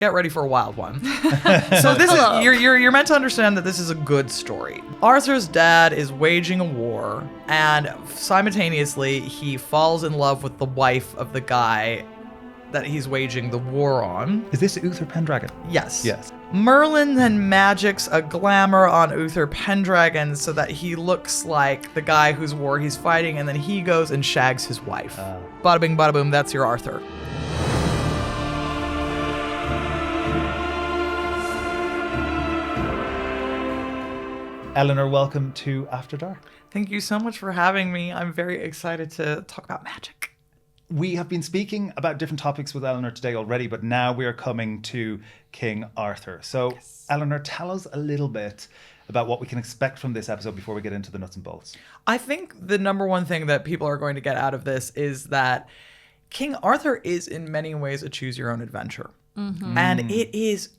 Get ready for a wild one. So this is you're meant to understand that this is a good story. Arthur's dad is waging a war, and simultaneously he falls in love with the wife of the guy that he's waging the war on. Is this Uther Pendragon? Yes. Yes. Merlin then magics a glamour on Uther Pendragon so that he looks like the guy whose war he's fighting, and then he goes and shags his wife. Bada bing, bada boom, that's your Arthur. Eleanor, welcome to After Dark. Thank you so much for having me. I'm very excited to talk about magic. We have been speaking about different topics with Eleanor today already, but now we are coming to King Arthur. So, yes. Eleanor, tell us a little bit about what we can expect from this episode before we get into the nuts and bolts. I think the number one thing that people are going to get out of this is that King Arthur is in many ways a choose-your-own-adventure. Mm-hmm. And it is,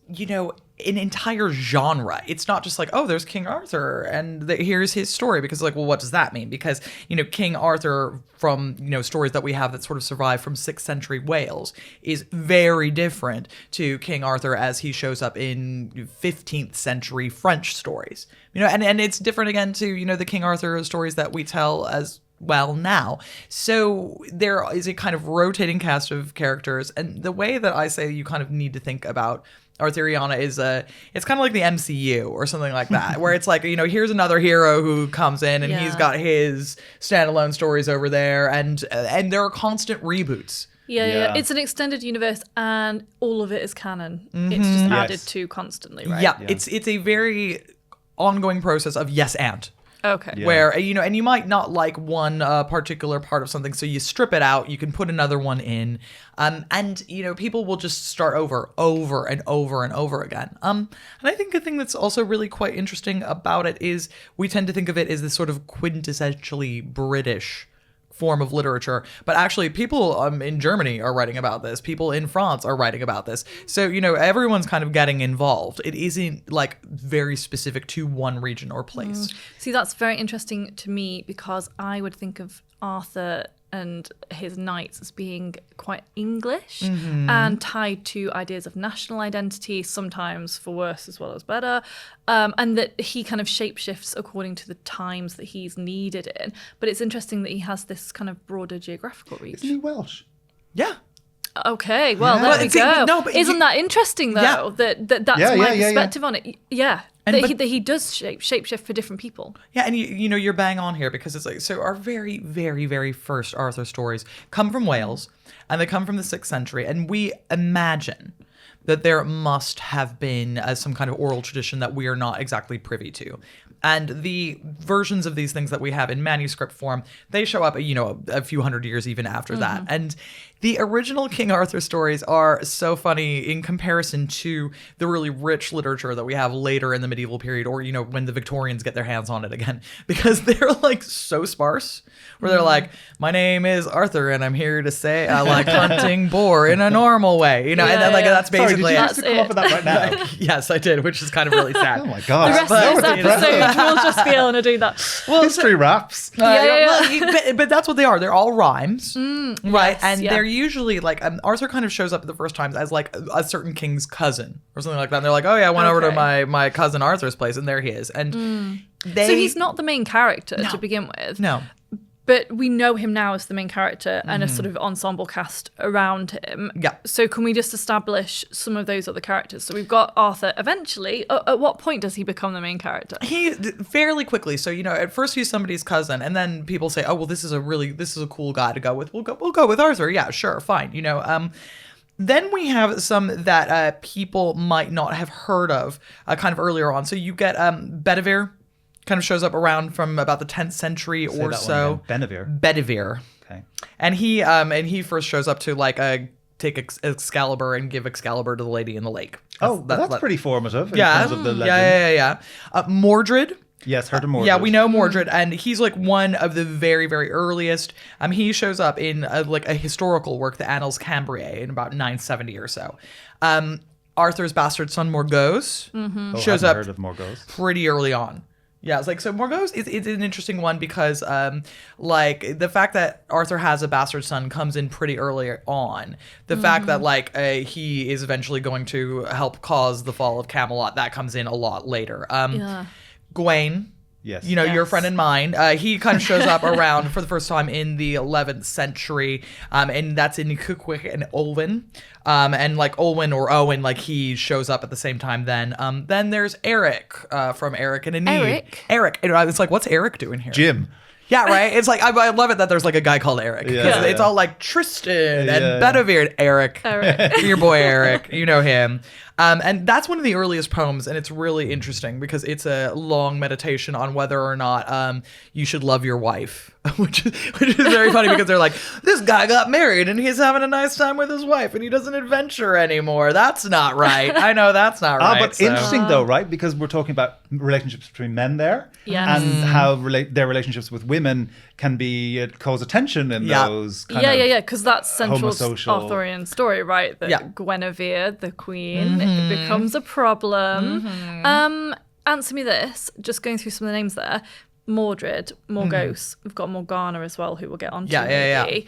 an entire genre. It's not just like, oh, there's King Arthur and here's his story, because like, well, what does that mean? Because, King Arthur from, stories that we have that sort of survive from 6th century Wales is very different to King Arthur as he shows up in 15th century French stories, and it's different again to, the King Arthur stories that we tell as well now. So there is a kind of rotating cast of characters, and the way that I say you kind of need to think about Arthuriana is it's kind of like the MCU or something like that, where it's like, here's another hero who comes in and he's got his standalone stories over there, and there are constant reboots. Yeah. It's an extended universe and all of it is canon. Mm-hmm. It's just added to constantly, right? Yeah. It's a very ongoing process of yes and. Okay. Yeah. Where, and you might not like one particular part of something, so you strip it out, you can put another one in, and, people will just start over and over and over again. And I think a thing that's also really quite interesting about it is we tend to think of it as this sort of quintessentially British form of literature, but actually people in Germany are writing about this, people in France are writing about this, so everyone's kind of getting involved. It isn't like very specific to one region or place. See, that's very interesting to me, because I would think of Arthur and his knights as being quite English and tied to ideas of national identity, sometimes for worse as well as better, and that he kind of shapeshifts according to the times that he's needed in. But it's interesting that he has this kind of broader geographical reach. Isn't he Welsh? Yeah. Okay, well, there we go. Isn't that interesting, though, that's my perspective on it? Yeah. That he does shapeshift for different people. Yeah, and you're bang on here, because it's like, so our very, very, very first Arthur stories come from Wales, and they come from the 6th century, and we imagine that there must have been some kind of oral tradition that we are not exactly privy to. And the versions of these things that we have in manuscript form, they show up, a few hundred years even after that. And the original King Arthur stories are so funny in comparison to the really rich literature that we have later in the medieval period, or, when the Victorians get their hands on it again, because they're like so sparse, where they're like, my name is Arthur and I'm here to say I like hunting boar in a normal way, and then that's basically Sorry, did you come up with that right now? Yes, I did, which is kind of really sad. Oh my God. The rest of this episode, we'll just be able to do that. Well, history raps. But that's what they are. They're all rhymes, right? Yes, and they're usually like Arthur kind of shows up the first times as like a certain king's cousin or something like that. And they're like, oh yeah, I went over to my cousin Arthur's place, and there he is. And so he's not the main character to begin with. No. But we know him now as the main character and a sort of ensemble cast around him. Yeah. So can we just establish some of those other characters? So we've got Arthur. Eventually, at what point does he become the main character? He fairly quickly. So at first he's somebody's cousin, and then people say, oh well, this is a cool guy to go with. We'll go with Arthur. Yeah, sure, fine. Then we have some that people might not have heard of kind of earlier on. So you get Guinevere. Kind of shows up around from about the 10th century or so. Guinevere. Okay. And he first shows up to like take Excalibur and give Excalibur to the lady in the lake. That's pretty formative in terms of the legend. Yeah. Mordred. Yes, heard of Mordred. Yeah, we know Mordred, and he's like one of the very, very earliest. He shows up in a historical work, the Annals Cambriae, in about 970 or so. Arthur's bastard son Morgause shows up heard of Morgause. pretty early on. Yeah, it's like, so Morgause is an interesting one because, like, the fact that Arthur has a bastard son comes in pretty early on. The fact that, like, he is eventually going to help cause the fall of Camelot, that comes in a lot later. Gawain. Yes. You know, your friend and mine. He kind of shows up around for the first time in the 11th century, and that's in Cuckwick and Olwen. And like Olwen or Owen, like he shows up at the same time then. Then there's Eric from Eric and Enid. Eric. And it's like, what's Eric doing here? Jim. Yeah, right? It's like, I love it that there's like a guy called Eric. Yeah. It's all like Tristan and Bedivere and Eric. Your boy Eric. You know him. And that's one of the earliest poems, and it's really interesting because it's a long meditation on whether or not you should love your wife, which is very funny because they're like, this guy got married and he's having a nice time with his wife and he doesn't adventure anymore. That's not right. I know that's not right. But interesting though, right? Because we're talking about relationships between men there, and how their relationships with women can be cause a tension in those kind of because that's central to homosocial Arthurian story, right? That Guinevere, the queen, it becomes a problem. Answer me this, just going through some of the names there. Mordred, Morgause, we've got Morgana as well, who we'll get on to maybe.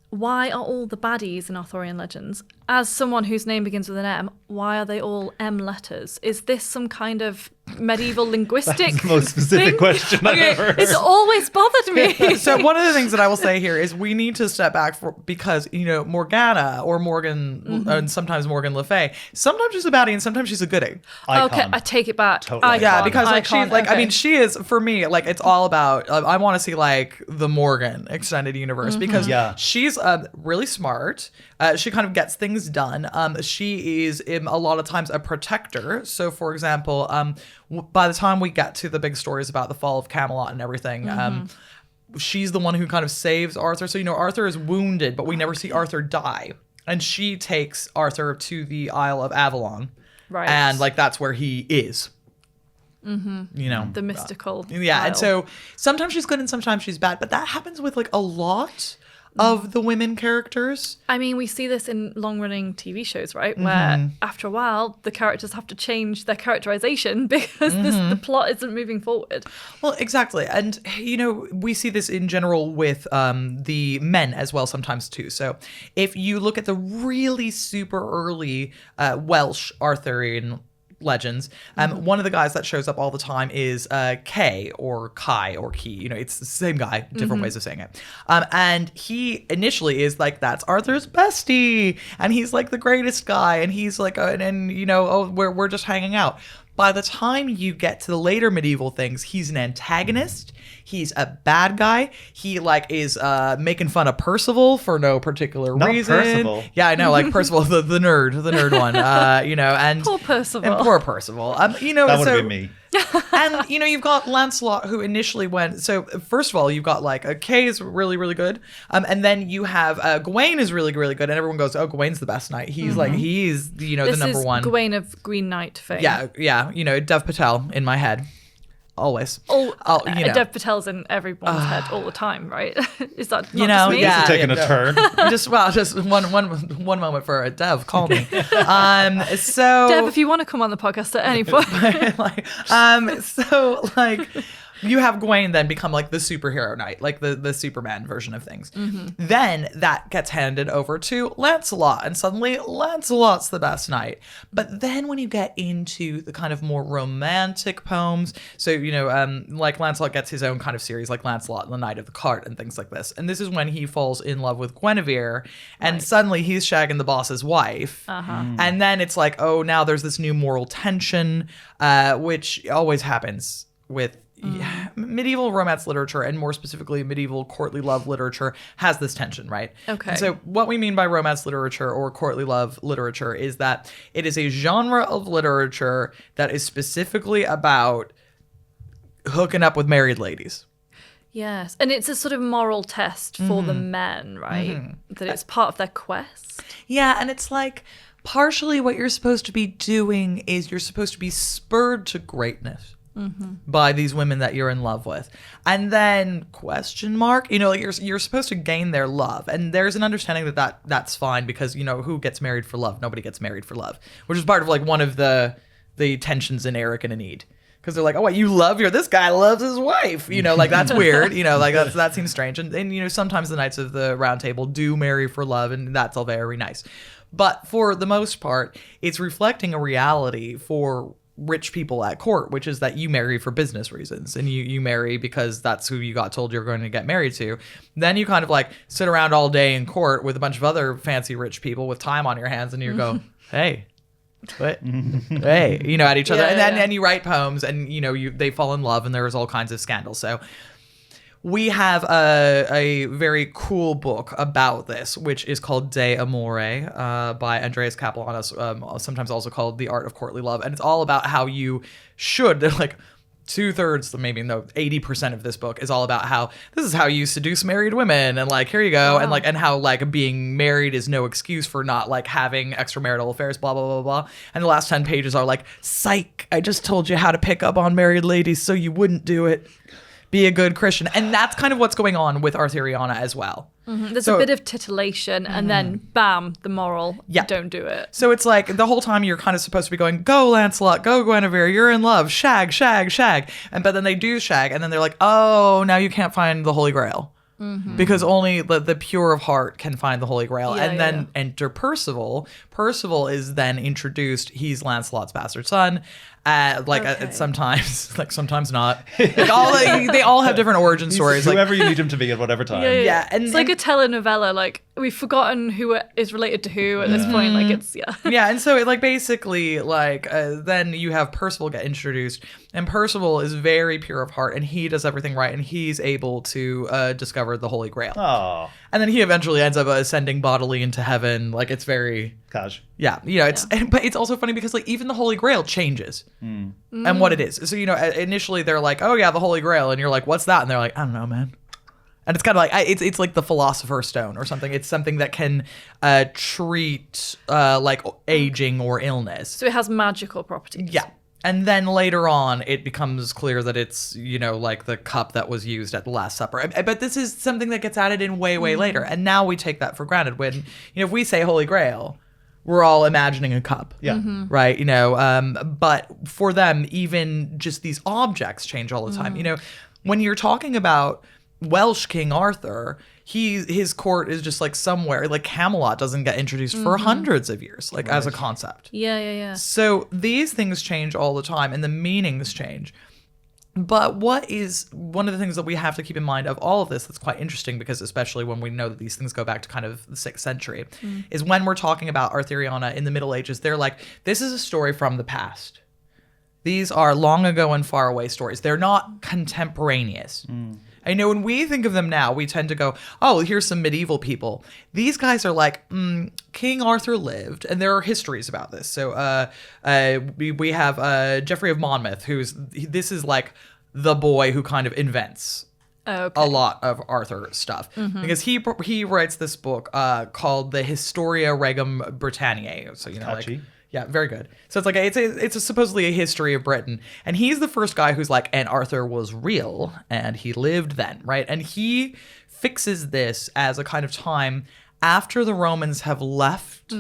Why are all the baddies in Arthurian legends, as someone whose name begins with an M, why are they all M letters? Is this some kind of medieval linguistic That's the most specific question I've ever heard. It's always bothered me. So one of the things that I will say here is we need to step back because, you know, Morgana or Morgan, and sometimes Morgan Le Fay, sometimes she's a baddie and sometimes she's a goodie. Okay, I take it back. Totally. Yeah, because like she's like, I mean, she is, for me, like it's all about, I want to see like the Morgan extended universe because she's really smart. She kind of gets things done. She is a lot of times a protector. So for example, by the time we get to the big stories about the fall of Camelot and everything, she's the one who kind of saves Arthur. So, you know, Arthur is wounded, but we never see Arthur die. And she takes Arthur to the Isle of Avalon. Right. And like, that's where he is. You know, the mystical Isle. And so sometimes she's good and sometimes she's bad, but that happens with like a lot of the women characters. I mean, we see this in long-running TV shows, right? Where after a while, the characters have to change their characterization because the plot isn't moving forward. Well, exactly. And, you know, we see this in general with the men as well sometimes too. So if you look at the really super early Welsh Arthurian legends, one of the guys that shows up all the time is Kay or Kai or Key. You know, it's the same guy, different ways of saying it. And he initially is like, that's Arthur's bestie, and he's like the greatest guy, and he's like, and you know, oh, we're just hanging out. By the time you get to the later medieval things, he's an antagonist. He's a bad guy. He like is making fun of Percival for no particular reason. Percival. Yeah, I know, like Percival, the nerd one. You know, and Poor Percival. And poor Percival. You know, That would have been me. And you know, you've got Lancelot, who initially went. So first of all, you've got like Kay is really, really good, and then you have Gawain is really, really good, and everyone goes, "Oh, Gawain's the best knight." He's like he's you know This the number is one. Gawain of Green Knight fame. Yeah. You know, Dev Patel in my head, always. You know. Dev Patel's in everyone's head all the time, right? Is that not You know, just me? yeah. Taking a turn. just one moment for a Dev. Call me. So Dev, if you want to come on the podcast at any point. so like you have Gawain then become like the superhero knight, like the Superman version of things. Then that gets handed over to Lancelot, and suddenly Lancelot's the best knight. But then when you get into the kind of more romantic poems, so you know, like Lancelot gets his own kind of series, like Lancelot and the Knight of the Cart and things like this. And this is when he falls in love with Guinevere, and suddenly he's shagging the boss's wife. And then it's like, oh, now there's this new moral tension, which always happens with medieval romance literature, and more specifically medieval courtly love literature, has this tension, right? Okay. And so what we mean by romance literature or courtly love literature is that it is a genre of literature that is specifically about hooking up with married ladies. Yes, and it's a sort of moral test for the men, right? That it's part of their quest. Yeah, and it's like partially what you're supposed to be doing is you're supposed to be spurred to greatness by these women that you're in love with. And then question mark, you know, like you're supposed to gain their love. And there's an understanding that's fine because, you know, who gets married for love? Nobody gets married for love, which is part of like one of the tensions in Eric and Enid. because they're like, oh, what, you love this guy loves his wife, like that's weird, like that seems strange. And sometimes the Knights of the Round Table do marry for love, and that's all very nice. But for the most part, it's reflecting a reality for rich people at court, which is that you marry for business reasons, and you marry because that's who you got told you're going to get married to. Then you kind of like sit around all day in court with a bunch of other fancy rich people with time on your hands, and you go, hey, what? Hey, at each other. Yeah, and then yeah. and you write poems, and they fall in love, and there's all kinds of scandals. So we have a very cool book about this, which is called De Amore by Andreas Capellanus, sometimes also called The Art of Courtly Love. And it's all about how you should, like 2/3, maybe no, 80% of this book is all about how this is how you seduce married women. And like, here you go. Wow. And how like being married is no excuse for not like having extramarital affairs, blah, blah, blah, blah. And the last 10 pages are like, psych, I just told you how to pick up on married ladies so you wouldn't do it. Be a good Christian. And that's kind of what's going on with Arthuriana as well. There's a bit of titillation, and then bam, the moral, Yeah. don't do it. So it's like the whole time you're kind of supposed to be going, go Lancelot, go Guinevere, you're in love, shag, shag, shag. But then they do shag, and then they're like, oh, now you can't find the Holy Grail. Because only the pure of heart can find the Holy Grail. Yeah, and then enter Percival. Percival is then introduced. He's Lancelot's bastard son. Sometimes, sometimes not. They all have different origin stories. Whoever you need him to be at whatever time. Yeah, and It's like a telenovela. Like, we've forgotten who is related to who at this point. Like, it's, yeah, and so it basically then you have Percival get introduced, and Percival is very pure of heart, and he does everything right, and he's able to discover the Holy Grail. Oh, And then he eventually ends up ascending bodily into heaven. Like, it's very Kaj. yeah, but it's also funny because like even the Holy Grail changes and what it is. So initially they're like, oh yeah, the Holy Grail, and you're like, what's that? And they're like, I don't know, man. And it's kind of like it's like the Philosopher's Stone or something. It's something that can treat like aging or illness. So it has magical properties. Yeah. And then later on, it becomes clear that it's, like the cup that was used at the Last Supper. But this is something that gets added in way, way later. And now we take that for granted. When, if we say Holy Grail, we're all imagining a cup. Yeah. Right? But for them, even just these objects change all the time. When you're talking about Welsh King Arthur, his court is just like somewhere, like Camelot doesn't get introduced for hundreds of years, like as a concept. Yeah. So these things change all the time and the meanings change. But what is one of the things that we have to keep in mind of all of this that's quite interesting, because especially when we know that these things go back to kind of the 6th century, is when we're talking about Arthuriana in the Middle Ages, they're like, this is a story from the past. These are long ago and far away stories. They're not contemporaneous. I know when we think of them now, we tend to go, oh, here's some medieval people. These guys are like, King Arthur lived, and there are histories about this. So we have Geoffrey of Monmouth, this is like the boy who kind of invents a lot of Arthur stuff. Because he writes this book called the Historia Regum Britanniae. So, Catchy. Yeah, very good. So it's like it's supposedly a history of Britain, and he's the first guy who's like, and Arthur was real, and he lived then, right? And he fixes this as a kind of time after the Romans have left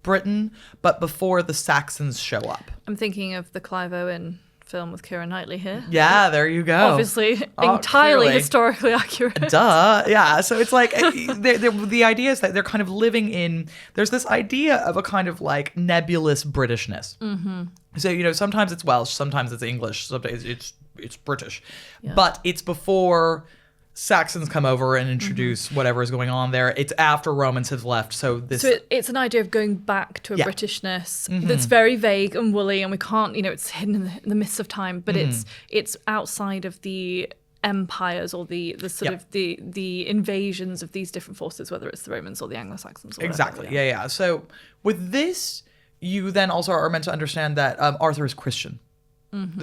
Britain, but before the Saxons show up. I'm thinking of the Clive Owen film with Keira Knightley here. Yeah, there you go. Obviously, entirely clearly. Historically accurate. Duh. Yeah. So it's like the idea is that they're kind of living in. There's this idea of a kind of like nebulous Britishness. So sometimes it's Welsh, sometimes it's English, sometimes it's British, but it's before Saxons come over and introduce whatever is going on there. It's after Romans have left. So it's an idea of going back to a Britishness that's very vague and woolly, and we can't, it's hidden in the mists of time, but it's outside of the empires or the sort of the invasions of these different forces, whether it's the Romans or the Anglo-Saxons or exactly. Whatever, yeah. So with this, you then also are meant to understand that Arthur is Christian.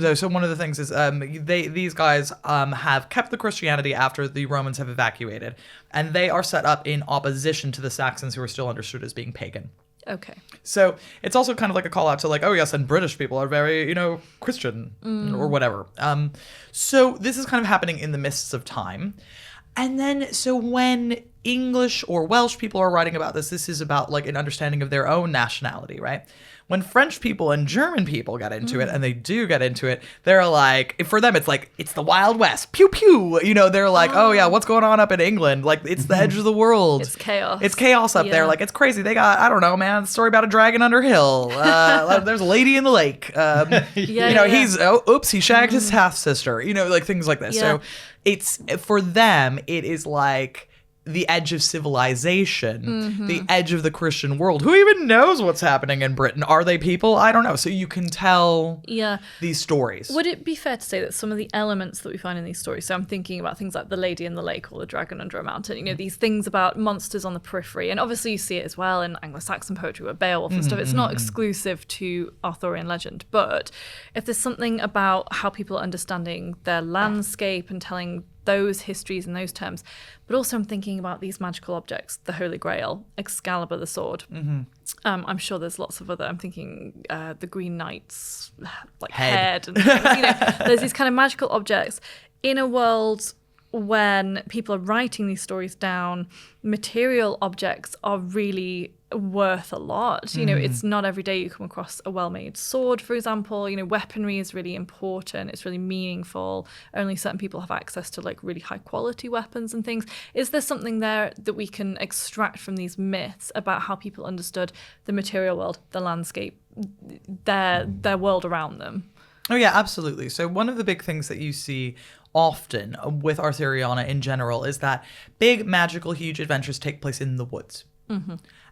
So one of the things is these guys have kept the Christianity after the Romans have evacuated, and they are set up in opposition to the Saxons, who are still understood as being pagan. Okay. So it's also kind of like a call out to like, oh yes, and British people are very, Christian or whatever. So this is kind of happening in the mists of time. And then, so when English or Welsh people are writing about this is about like an understanding of their own nationality, right? when French people and German people get into it, and they do get into it, they're like, for them, it's like, it's the Wild West. Pew, pew. You know, they're like, oh, yeah, what's going on up in England? Like, it's the edge of the world. It's chaos. It's chaos up there. Like, it's crazy. They got, I don't know, man, story about a dragon under hill. There's a lady in the lake. He shagged his half-sister. You know, like, things like this. Yeah. So it's, for them, it is like the edge of civilization, the edge of the Christian world. Who even knows what's happening in Britain? Are they people? I don't know. So you can tell these stories. Would it be fair to say that some of the elements that we find in these stories, so I'm thinking about things like the lady in the lake or the dragon under a mountain, you know, these things about monsters on the periphery, and obviously you see it as well in Anglo-Saxon poetry with Beowulf and stuff. It's not exclusive to Arthurian legend, but if there's something about how people are understanding their landscape and telling those histories in those terms, but also I'm thinking about these magical objects, the Holy Grail, Excalibur, the sword. I'm sure there's lots of other. I'm thinking the Green Knight's like head and things. You know, there's these kind of magical objects in a world when people are writing these stories down. Material objects are really worth a lot. You know, it's not every day you come across a well-made sword, for example. You know, weaponry is really important. It's really meaningful. Only certain people have access to like really high quality weapons and things. Is there something there that we can extract from these myths about how people understood the material world, the landscape, their world around them? Oh yeah, absolutely. So one of the big things that you see often with Arthuriana in general is that big magical huge adventures take place in the woods.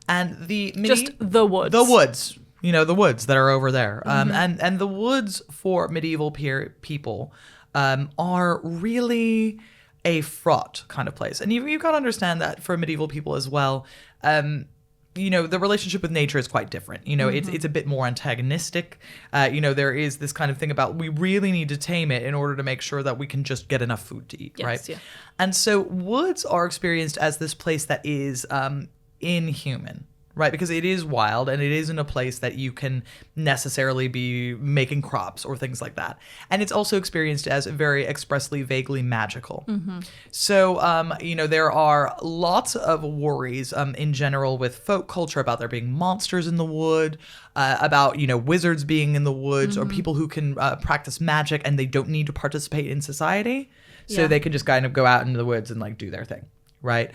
And just the woods. The woods. You know, the woods that are over there. And the woods for medieval people are really a fraught kind of place. And you've got to understand that for medieval people as well, you know, the relationship with nature is quite different. You know, it's a bit more antagonistic. You know, there is this kind of thing about we really need to tame it in order to make sure that we can just get enough food to eat, right? Yeah. And so woods are experienced as this place that is inhuman, right? Because it is wild and it isn't a place that you can necessarily be making crops or things like that. And it's also experienced as very expressly, vaguely magical. So, you know, there are lots of worries in general with folk culture about there being monsters in the wood, about, you know, wizards being in the woods, or people who can practice magic and they don't need to participate in society. So they can just kind of go out into the woods and like do their thing. Right.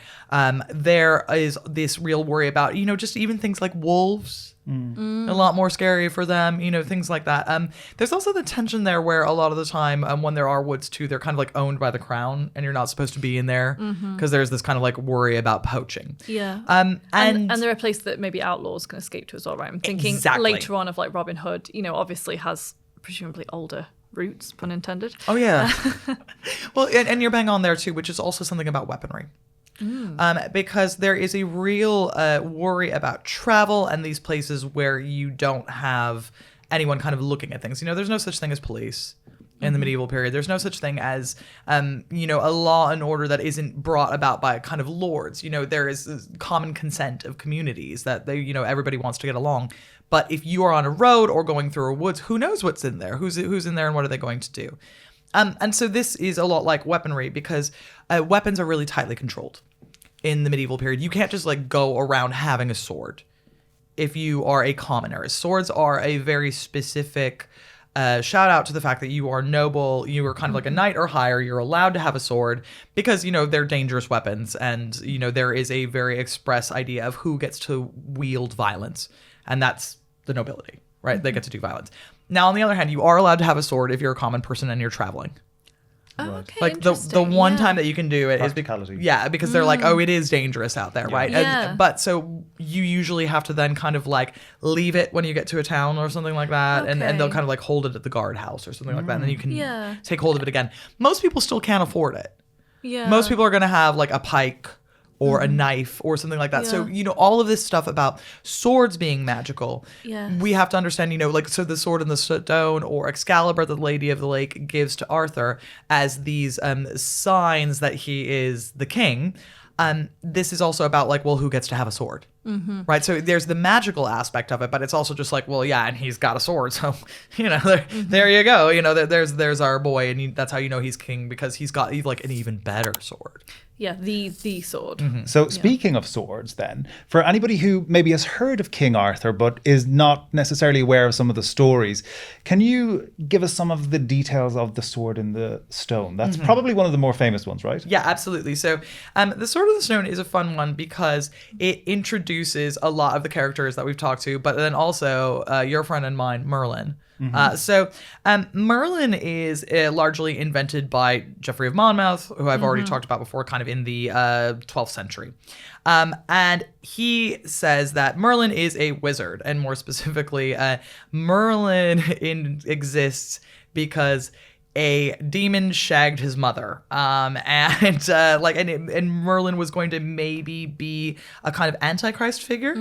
There is this real worry about, you know, just even things like wolves, a lot more scary for them, you know, things like that. There's also the tension there where a lot of the time when there are woods too, they're kind of like owned by the crown and you're not supposed to be in there because there's this kind of like worry about poaching. Yeah. And they're a place that maybe outlaws can escape to as well, right? I'm thinking later on of like Robin Hood, you know, obviously has presumably older roots, pun intended. Oh, yeah. Well, and you're bang on there too, which is also something about weaponry. Because there is a real worry about travel and these places where you don't have anyone kind of looking at things. You know, there's no such thing as police in the medieval period. There's no such thing as, you know, a law and order that isn't brought about by kind of lords. You know, there is this common consent of communities that they, you know, everybody wants to get along. But if you are on a road or going through a woods, who knows what's in there? Who's in there and what are they going to do? And so this is a lot like weaponry because weapons are really tightly controlled. In the medieval period, you can't just like go around having a sword if you are a commoner. Swords are a very specific shout out to the fact that you are noble, you are kind of like a knight or higher, you're allowed to have a sword because, you know, they're dangerous weapons and, you know, there is a very express idea of who gets to wield violence, and that's the nobility, right? They get to do violence. Now, on the other hand, you are allowed to have a sword if you're a common person and you're traveling. Oh, okay, like the one time that you can do it is because they're like, oh, it is dangerous out there, right? Yeah. But so you usually have to then kind of like leave it when you get to a town or something like that, and they'll kind of like hold it at the guardhouse or something like that, and then you can take hold of it again. Most people still can't afford it. Yeah. Most people are going to have like a pike or a knife or something like that. So, you know, all of this stuff about swords being magical, we have to understand, you know, like, so the sword in the stone or Excalibur, the Lady of the Lake, gives to Arthur as these signs that he is the king. This is also about like, well, who gets to have a sword, right? So there's the magical aspect of it, but it's also just like, well, yeah, and he's got a sword, so you know, there you go. You know, there's our boy, and that's how you know he's king because he's got like an even better sword. Yeah, the sword. So speaking of swords then, for anybody who maybe has heard of King Arthur but is not necessarily aware of some of the stories, can you give us some of the details of the Sword in the Stone? That's probably one of the more famous ones, right? Yeah, absolutely. So the Sword of the Stone is a fun one because it introduces a lot of the characters that we've talked to, but then also your friend and mine, Merlin. Merlin is largely invented by Geoffrey of Monmouth, who I've already talked about before, kind of in the 12th century. And he says that Merlin is a wizard, and more specifically, Merlin exists because a demon shagged his mother, and Merlin was going to maybe be a kind of antichrist figure.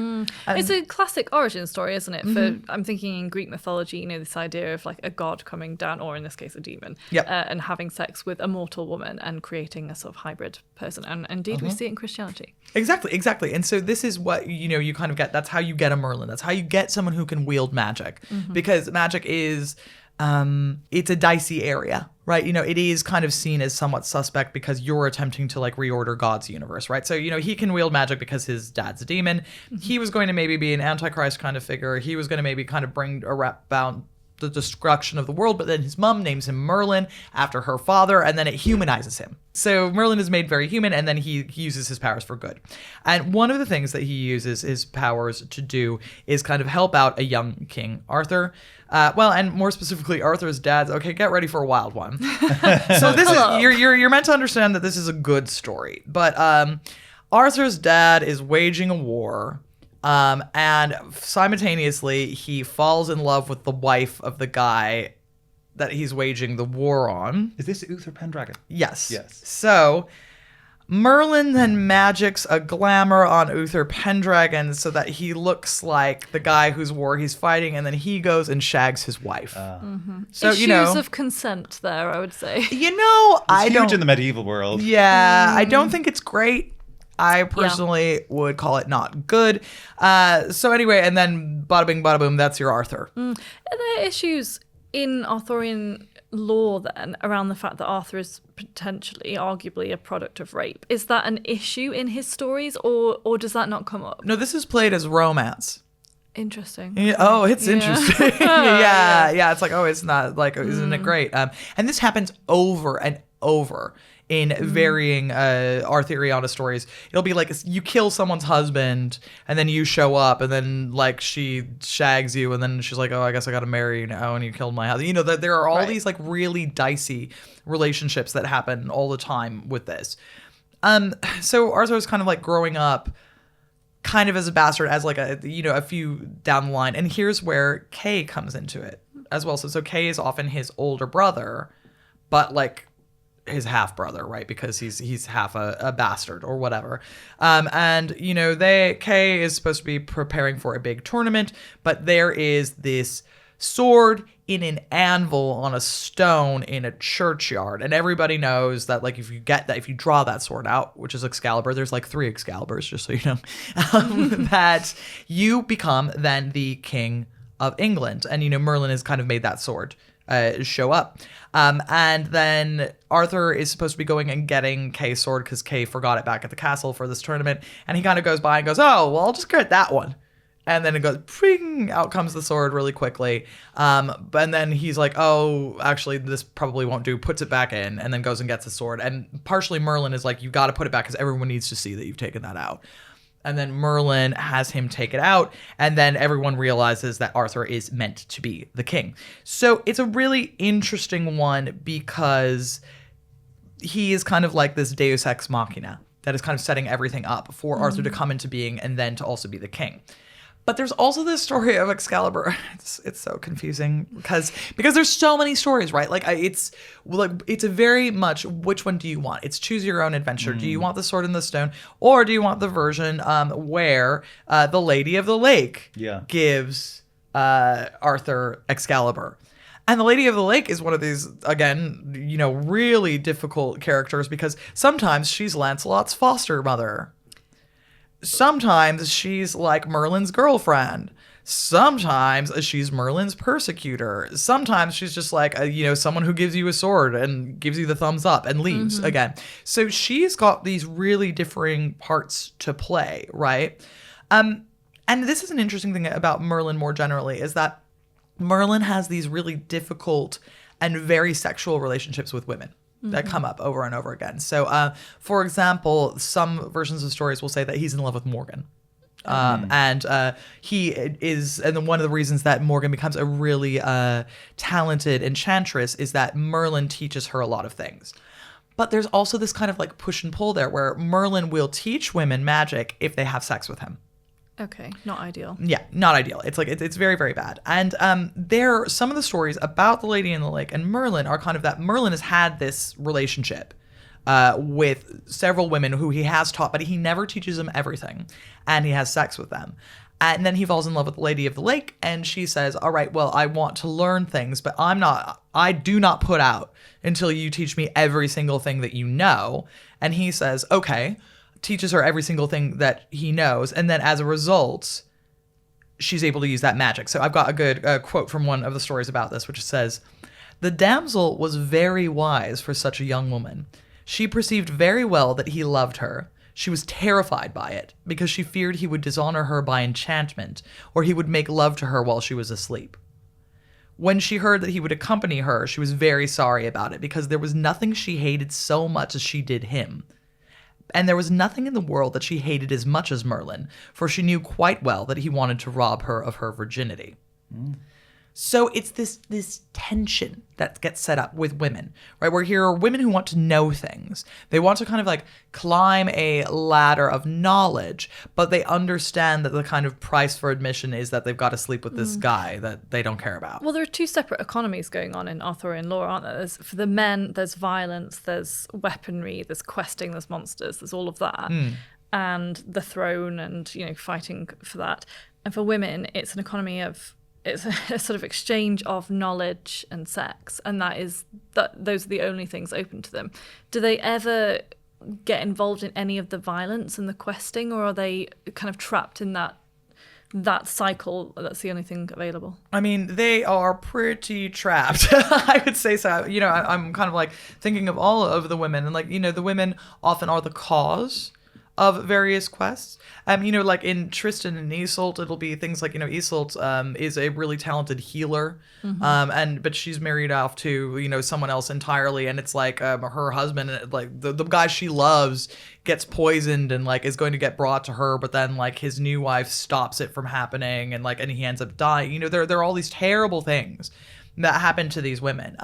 It's a classic origin story, isn't it? I'm thinking in Greek mythology, this idea of like a god coming down, or in this case a demon, and having sex with a mortal woman and creating a sort of hybrid person. And indeed, we see it in Christianity. Exactly. And so this is what you kind of get. That's how you get a Merlin. That's how you get someone who can wield magic, because magic is. It's a dicey area, right? It is kind of seen as somewhat suspect because you're attempting to like reorder God's universe, right? So, he can wield magic because his dad's a demon. He was going to maybe be an antichrist kind of figure. He was going to maybe kind of bring about the destruction of the world, but then his mom names him Merlin after her father, and then it humanizes him. So Merlin is made very human, and then he uses his powers for good. And one of the things that he uses his powers to do is kind of help out a young King Arthur. And more specifically, Arthur's dad's. Okay, get ready for a wild one. So this is you're meant to understand that this is a good story, but Arthur's dad is waging a war. And simultaneously, he falls in love with the wife of the guy that he's waging the war on. Is this Uther Pendragon? Yes. So Merlin then magics a glamour on Uther Pendragon so that he looks like the guy whose war he's fighting, and then he goes and shags his wife. So Issues of consent there, I would say. It's huge in the medieval world. Yeah, I don't think it's great. I personally would call it not good. So anyway, and then bada bing, bada boom, that's your Arthur. Are there issues in Arthurian lore then around the fact that Arthur is potentially, arguably, a product of rape? Is that an issue in his stories, or does that not come up? No, this is played as romance. Interesting. Yeah, oh, it's interesting. yeah. It's like, oh, it's not like, isn't it great? And this happens over and over in varying Arthuriana stories. It'll be like you kill someone's husband and then you show up and then like she shags you and then she's like, oh, I guess I got to marry you now and you killed my husband. There are all these like really dicey relationships that happen all the time with this. So Arthur's kind of like growing up kind of as a bastard, as like a few down the line. And here's where Kay comes into it as well. So Kay is often his older brother, but like his half brother, right? Because he's half a bastard or whatever. Kay is supposed to be preparing for a big tournament, but there is this sword in an anvil on a stone in a churchyard, and everybody knows that like if you draw that sword out, which is Excalibur, there's like 3 Excaliburs, just so you know, that you become then the King of England. And Merlin has kind of made that sword show up. And then Arthur is supposed to be going and getting Kay's sword because Kay forgot it back at the castle for this tournament. And he kind of goes by and goes, oh, well, I'll just get that one. And then it goes, pring, out comes the sword really quickly. And then he's like, oh, actually, this probably won't do, puts it back in, and then goes and gets the sword. And partially Merlin is like, you got to put it back because everyone needs to see that you've taken that out. And then Merlin has him take it out, and then everyone realizes that Arthur is meant to be the king. So it's a really interesting one because he is kind of like this deus ex machina that is kind of setting everything up for Arthur to come into being and then to also be the king. But there's also this story of Excalibur. It's so confusing because there's so many stories, right? Like it's a very much, which one do you want? It's choose your own adventure. Do you want the sword in the stone, or do you want the version where the Lady of the Lake gives Arthur Excalibur? And the Lady of the Lake is one of these, again, really difficult characters because sometimes she's Lancelot's foster mother. Sometimes she's like Merlin's girlfriend. Sometimes she's Merlin's persecutor. Sometimes she's just like, someone who gives you a sword and gives you the thumbs up and leaves again. So she's got these really differing parts to play, right? And this is an interesting thing about Merlin more generally, is that Merlin has these really difficult and very sexual relationships with women that come up over and over again. So, for example, some versions of stories will say that he's in love with Morgan. And he is, and then one of the reasons that Morgan becomes a really talented enchantress is that Merlin teaches her a lot of things. But there's also this kind of like push and pull there where Merlin will teach women magic if they have sex with him. Okay, not ideal. Yeah, not ideal. It's like it's very, very bad. And there, some of the stories about the Lady in the Lake and Merlin are kind of that Merlin has had this relationship with several women who he has taught, but he never teaches them everything, and he has sex with them. And then he falls in love with the Lady of the Lake, and she says, all right, well, I want to learn things, but I do not put out until you teach me every single thing that you know. And he says, okay, teaches her every single thing that he knows. And then as a result, she's able to use that magic. So I've got a good quote from one of the stories about this, which says, "The damsel was very wise for such a young woman. She perceived very well that he loved her. She was terrified by it, because she feared he would dishonor her by enchantment, or he would make love to her while she was asleep. When she heard that he would accompany her, she was very sorry about it, because there was nothing she hated so much as she did him. And there was nothing in the world that she hated as much as Merlin, for she knew quite well that he wanted to rob her of her virginity." So it's this tension that gets set up with women, right? Where here are women who want to know things. They want to kind of like climb a ladder of knowledge, but they understand that the kind of price for admission is that they've got to sleep with this guy that they don't care about. Well, there are two separate economies going on in Arthurian lore, aren't there? For the men, there's violence, there's weaponry, there's questing, there's monsters, there's all of that. And the throne and, fighting for that. And for women, it's an economy of... It's a sort of exchange of knowledge and sex, and those are the only things open to them. Do they ever get involved in any of the violence and the questing, or are they kind of trapped in that cycle? That's the only thing available. I mean, they are pretty trapped. I would say so. I'm kind of like thinking of all of the women, and like, the women often are the cause of various quests. Like in Tristan and Isolde, it'll be things like, Isolde is a really talented healer, but she's married off to, someone else entirely, and it's like her husband, like the guy she loves gets poisoned and like is going to get brought to her, but then like his new wife stops it from happening, and he ends up dying. There are all these terrible things that happen to these women.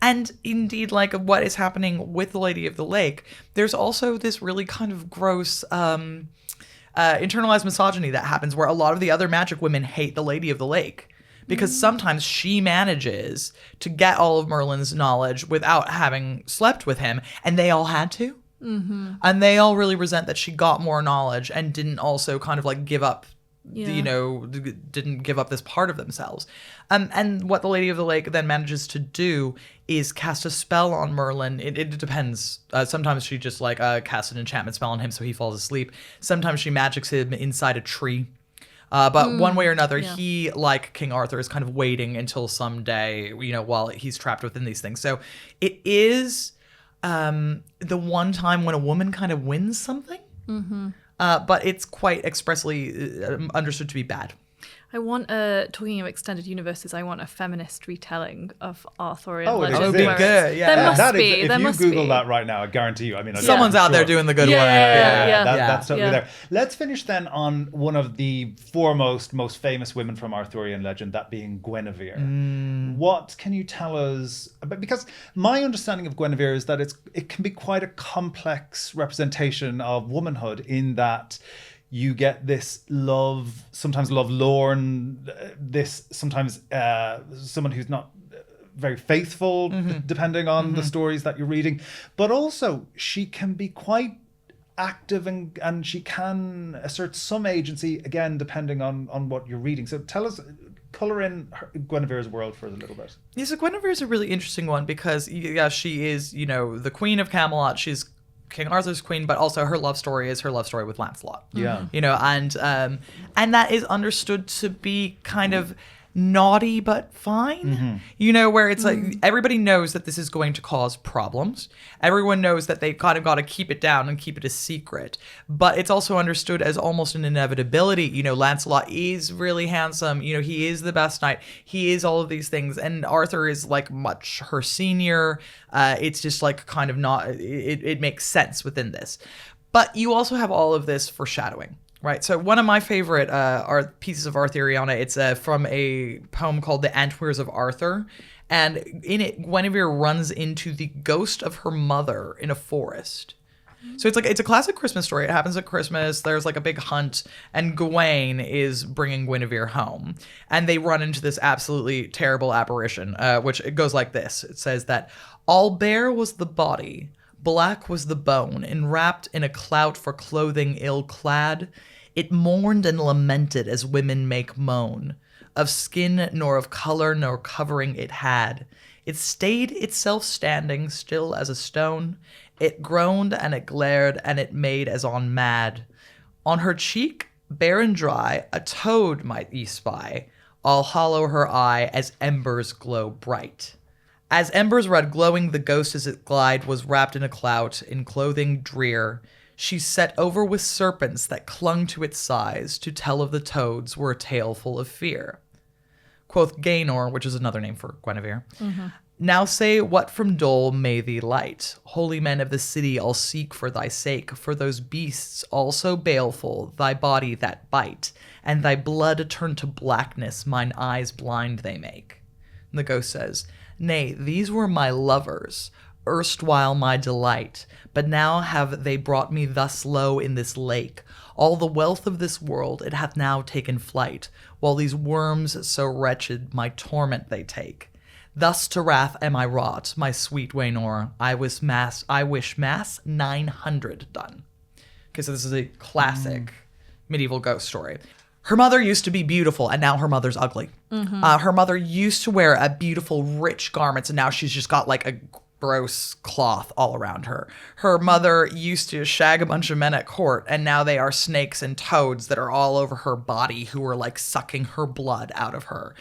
And indeed, like what is happening with the Lady of the Lake, there's also this really kind of gross internalized misogyny that happens where a lot of the other magic women hate the Lady of the Lake, because sometimes she manages to get all of Merlin's knowledge without having slept with him, and they all had to. And they all really resent that she got more knowledge and didn't also kind of like give up didn't give up this part of themselves. And what the Lady of the Lake then manages to do is cast a spell on Merlin. It depends. Sometimes she just like casts an enchantment spell on him so he falls asleep. Sometimes she magics him inside a tree. But one way or another, he, like King Arthur, is kind of waiting until someday, while he's trapped within these things. So it is the one time when a woman kind of wins something. But it's quite expressly understood to be bad. I want talking of extended universes, I want a feminist retelling of Arthurian legends. legends. Oh, it would be good. Yeah. There must be. If you Google that right now, I guarantee you. Someone's out there doing the good work. That's totally there. Let's finish then on one of the foremost, most famous women from Arthurian legend, that being Guinevere. What can you tell us about? Because my understanding of Guinevere is that it can be quite a complex representation of womanhood, in that you get this love, sometimes lovelorn, this sometimes someone who's not very faithful, depending on the stories that you're reading. But also, she can be quite active and she can assert some agency, again, depending on what you're reading. So tell us, colour in Guinevere's world for a little bit. Yeah, so Guinevere is a really interesting one because, she is, the queen of Camelot. She's King Arthur's queen, but also her love story is her love story with Lancelot. Yeah. You know, and that is understood to be kind of naughty but fine. You know, where it's like everybody knows that this is going to cause problems. Everyone knows that they kind of got to keep it down and keep it a secret. But it's also understood as almost an inevitability. You know, Lancelot is really handsome. You know, he is the best knight. He is all of these things. And Arthur is like much her senior. It's just like kind of not, it makes sense within this. But you also have all of this foreshadowing. Right. So one of my favorite pieces of Arthuriana, it's from a poem called The Antiquaries of Arthur. And in it, Guinevere runs into the ghost of her mother in a forest. So it's a classic Christmas story. It happens at Christmas. There's like a big hunt, and Gawain is bringing Guinevere home. And they run into this absolutely terrible apparition, which it goes like this. It says that all bare was the body, black was the bone, enwrapped in a clout for clothing ill clad. It mourned and lamented as women make moan. Of skin nor of color nor covering it had. It stayed itself standing still as a stone. It groaned and it glared and it made as on mad. On her cheek, bare and dry, a toad might ye spy. All hollow her eye as embers glow bright. As embers red glowing, the ghost as it glide was wrapped in a clout, in clothing drear. She set over with serpents that clung to its size, to tell of the toads were a tale full of fear. Quoth Gaynor, which is another name for Guinevere, now say what from dole may thee light. Holy men of the city all seek for thy sake, for those beasts also baleful, thy body that bite, and thy blood turn to blackness, mine eyes blind they make. And the ghost says, nay, these were my lovers, erstwhile my delight, but now have they brought me thus low in this lake. All the wealth of this world it hath now taken flight, while these worms so wretched my torment they take. Thus to wrath am I wrought, my sweet Waynor. I wish mass 900 done. Okay, so this is a classic medieval ghost story. Her mother used to be beautiful, and now her mother's ugly. Her mother used to wear a beautiful, rich garments, and now she's just got like a gross cloth all around her. Her mother used to shag a bunch of men at court, and now they are snakes and toads that are all over her body who are like sucking her blood out of her.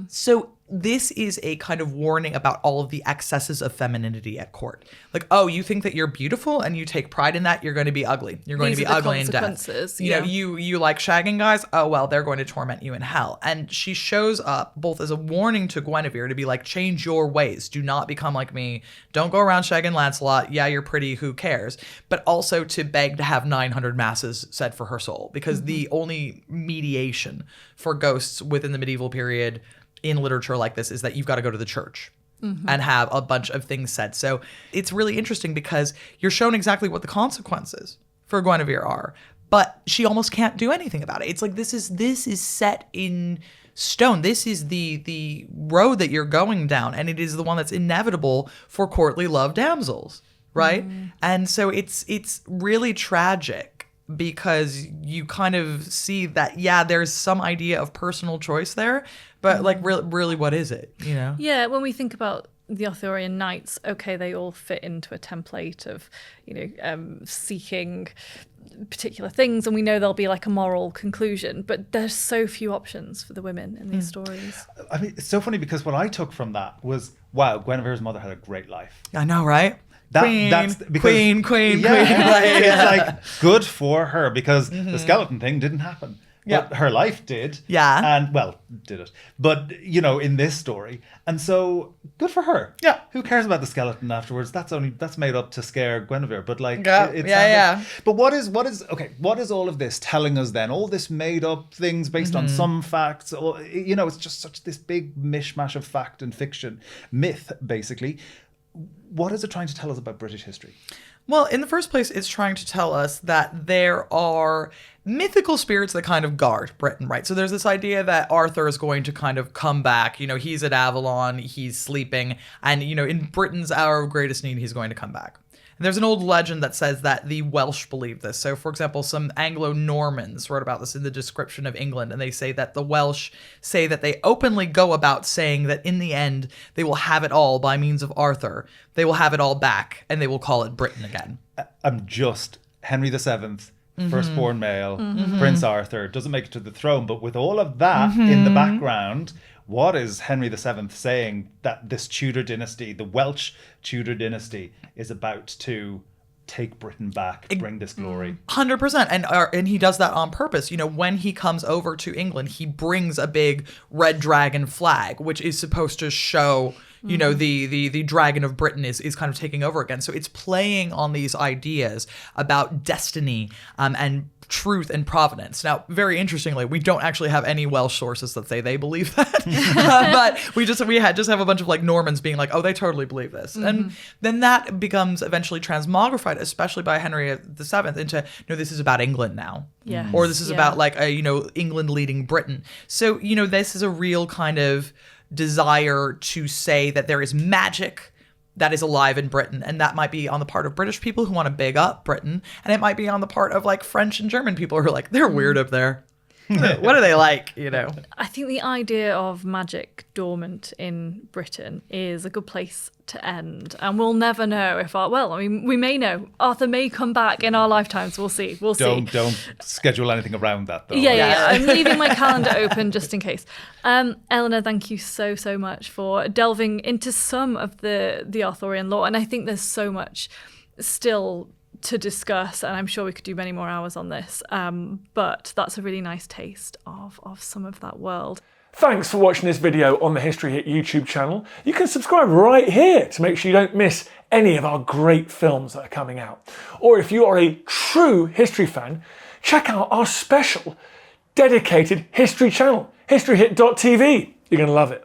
So this is a kind of warning about all of the excesses of femininity at court. Like, oh, you think that you're beautiful and you take pride in that, you're going to be ugly. You're going to be ugly in death. You know, you like shagging guys, oh, well, they're going to torment you in hell. And she shows up both as a warning to Guinevere to be like, change your ways. Do not become like me. Don't go around shagging Lancelot. Yeah, you're pretty. Who cares? But also to beg to have 900 masses said for her soul, because the only mediation for ghosts within the medieval period in literature like this is that you've got to go to the church and have a bunch of things said. So it's really interesting because you're shown exactly what the consequences for Guinevere are, but she almost can't do anything about it. It's like this is set in stone. This is the road that you're going down, and it is the one that's inevitable for courtly love damsels, right? And so it's really tragic, because you kind of see that, yeah, there's some idea of personal choice there, but like really what is it, you know? Yeah, when we think about the Arthurian knights, okay, they all fit into a template of, seeking particular things, and we know there'll be like a moral conclusion, but there's so few options for the women in these stories. I mean, it's so funny because what I took from that was, wow, Guinevere's mother had a great life. I know, right? Queen. It's like good for her, because the skeleton thing didn't happen. But her life did. Yeah. And, well, did it. But, in this story. And so, good for her. Yeah. Who cares about the skeleton afterwards? That's made up to scare Guinevere. But, like, yeah. But what is all of this telling us then? All this made up things based on some facts. It's just such this big mishmash of fact and fiction. Myth, basically. What is it trying to tell us about British history? Well, in the first place, it's trying to tell us that there are mythical spirits that kind of guard Britain, right? So there's this idea that Arthur is going to kind of come back. He's at Avalon, he's sleeping, and, in Britain's hour of greatest need, he's going to come back. And there's an old legend that says that the Welsh believe this. So, for example, some Anglo-Normans wrote about this in the description of England, and they say that the Welsh say that they openly go about saying that in the end, they will have it all by means of Arthur. They will have it all back, and they will call it Britain again. I'm just Henry VII, firstborn male, Prince Arthur, doesn't make it to the throne. But with all of that in the background, what is Henry VII saying that this Tudor dynasty, the Welsh Tudor dynasty, is about to take Britain back, bring this glory? 100%. And he does that on purpose. You know, when he comes over to England, he brings a big red dragon flag, which is supposed to show, you know, the dragon of Britain is kind of taking over again. So it's playing on these ideas about destiny and truth and providence. Now, very interestingly, we don't actually have any Welsh sources that say they believe that, but we just have a bunch of like Normans being like, oh, they totally believe this, and then that becomes eventually transmogrified, especially by Henry VII, into no, this is about England now, or this is about like England leading Britain. So this is a real kind of desire to say that there is magic that is alive in Britain, and that might be on the part of British people who want to big up Britain, and it might be on the part of like French and German people who are like, they're weird up there. What are they like, I think the idea of magic dormant in Britain is a good place to end, and we'll never know if we may know. Arthur may come back in our lifetimes. We'll see. Don't schedule anything around that, though. Yeah. I'm leaving my calendar open just in case. Eleanor, thank you so much for delving into some of the Arthurian lore, and I think there's so much still to discuss, and I'm sure we could do many more hours on this, but that's a really nice taste of some of that world. Thanks for watching this video on the History Hit YouTube channel. You can subscribe right here to make sure you don't miss any of our great films that are coming out. Or if you are a true history fan, check out our special dedicated history channel, historyhit.tv. You're going to love it.